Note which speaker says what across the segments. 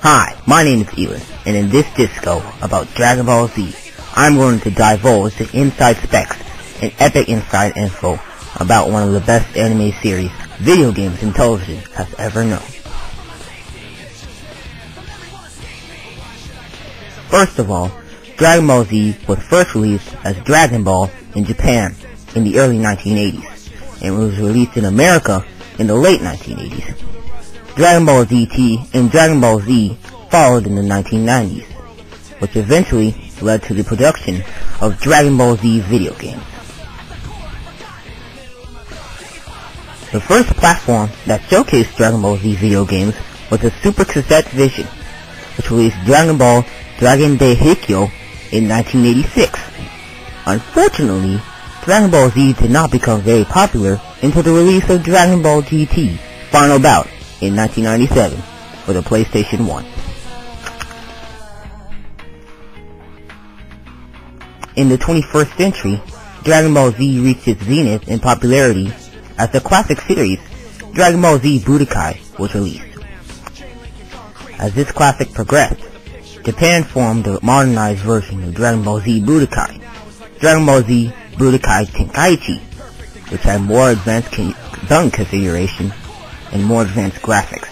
Speaker 1: Hi, my name is Elan, and in this Distco about Dragon Ball Z, I'm going to divulge the inside specs and epic inside info about one of the best anime series, video games, and television has ever known. First of all, Dragon Ball Z was first released as Dragon Ball in Japan in the early 1980s, and was released in America in the late 1980s. Dragon Ball ZT and Dragon Ball Z followed in the 1990s, which eventually led to the production of Dragon Ball Z video games. The first platform that showcased Dragon Ball Z video games was the Super Cassette Vision, which released Dragon Ball Dragon Daihikyo in 1986. Unfortunately, Dragon Ball Z did not become very popular until the release of Dragon Ball GT Final Bout in 1997 for the PlayStation 1. In the 21st century, Dragon Ball Z reached its zenith in popularity as the classic series Dragon Ball Z Budokai was released. As this classic progressed, Japan formed a modernized version of Dragon Ball Z Budokai, Dragon Ball Z Budokai Tenkaichi, which had more advanced gun configuration and more advanced graphics.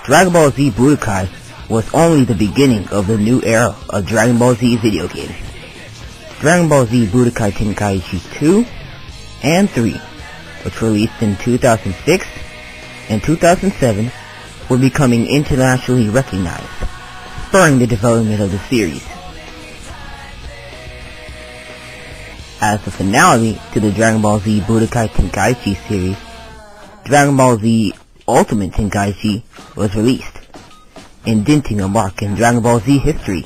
Speaker 1: Dragon Ball Z Budokai was only the beginning of the new era of Dragon Ball Z video games. Dragon Ball Z Budokai Tenkaichi 2 and 3, which released in 2006 and 2007, were becoming internationally recognized, spurring the development of the series. As the finale to the Dragon Ball Z Budokai Tenkaichi series, Dragon Ball Z Ultimate Tenkaichi was released, indenting a mark in Dragon Ball Z history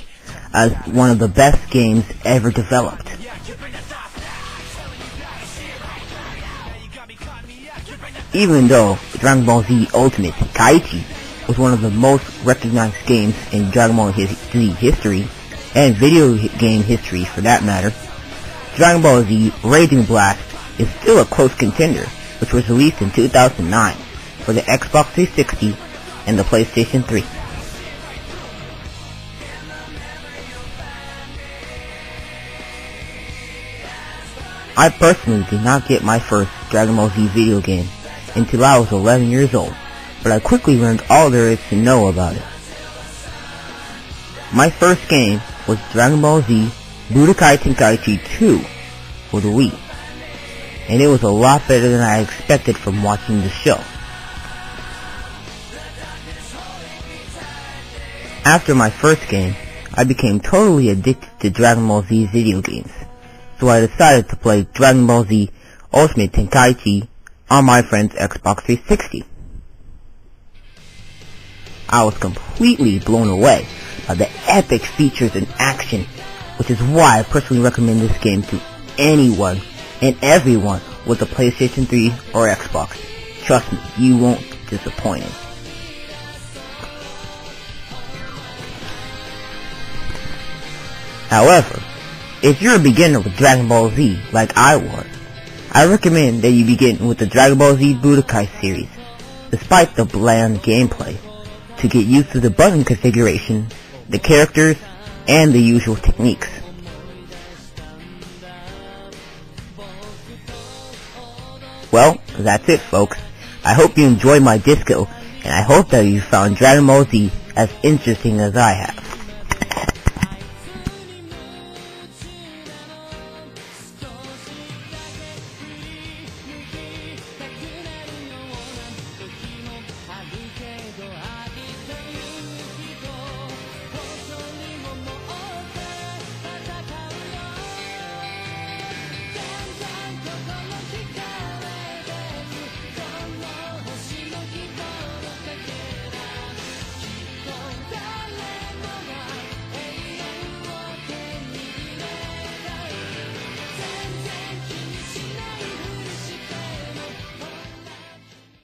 Speaker 1: as one of the best games ever developed. Even though Dragon Ball Z Ultimate Tenkaichi was one of the most recognized games in Dragon Ball Z history, and video game history for that matter, Dragon Ball Z Raging Blast is still a close contender, which was released in 2009 for the Xbox 360 and the PlayStation 3. I personally did not get my first Dragon Ball Z video game until I was 11 years old, but I quickly learned all there is to know about it. My first game was Dragon Ball Z Budokai Tenkaichi 2 for the Wii, and it was a lot better than I expected from watching the show. After my first game, I became totally addicted to Dragon Ball Z video games, so I decided to play Dragon Ball Z Ultimate Tenkaichi on my friend's Xbox 360. I was completely blown away by the epic features and action, which is why I personally recommend this game to anyone and everyone with a PlayStation 3 or Xbox. Trust me, you won't be disappointed. However, if you're a beginner with Dragon Ball Z like I was, I recommend that you begin with the Dragon Ball Z Budokai series, despite the bland gameplay, to get used to the button configuration, the characters, and the usual techniques. Well, that's it folks. I hope you enjoyed my Distco, and I hope that you found Dragon Ball Z as interesting as I have.